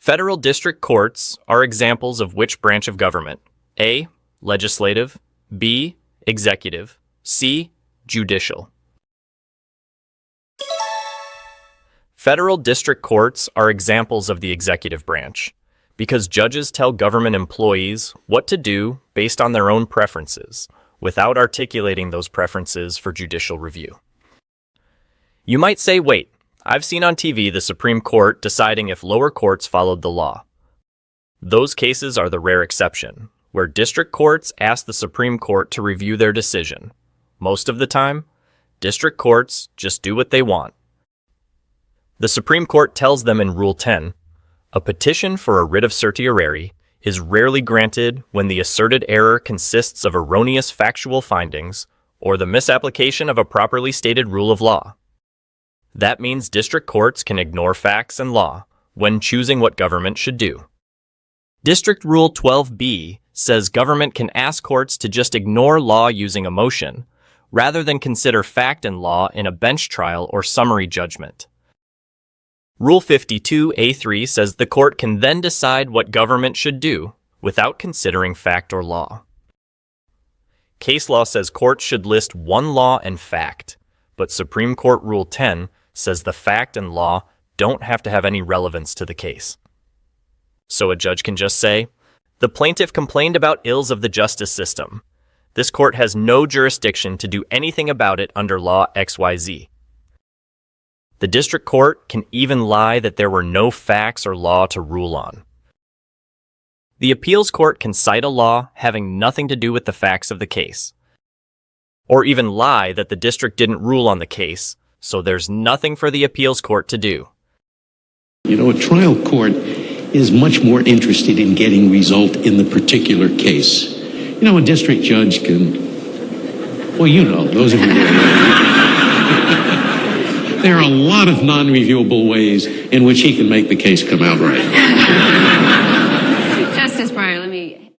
Federal district courts are examples of which branch of government? A. Legislative. B. Executive. C. Judicial. Federal district courts are examples of the executive branch because judges tell government employees what to do based on their own preferences without articulating those preferences for judicial review. You might say, wait, I've seen on TV the Supreme Court deciding if lower courts followed the law. Those cases are the rare exception, where district courts ask the Supreme Court to review their decision. Most of the time, district courts just do what they want. The Supreme Court tells them in Rule 10, a petition for a writ of certiorari is rarely granted when the asserted error consists of erroneous factual findings or the misapplication of a properly stated rule of law. That means district courts can ignore facts and law when choosing what government should do. District Rule 12b says government can ask courts to just ignore law using emotion, rather than consider fact and law in a bench trial or summary judgment. Rule 52a3 says the court can then decide what government should do without considering fact or law. Case law says courts should list one law and fact, but Supreme Court Rule 10 says the fact and law don't have to have any relevance to the case. So a judge can just say, the plaintiff complained about ills of the justice system. This court has no jurisdiction to do anything about it under law XYZ. The district court can even lie that there were no facts or law to rule on. The appeals court can cite a law having nothing to do with the facts of the case, or even lie that the district didn't rule on the case, so there's nothing for the appeals court to do. You know, a trial court is much more interested in getting result in the particular case. You know, a district judge can, well, you know, those of you who know. There are a lot of non-reviewable ways in which he can make the case come out right.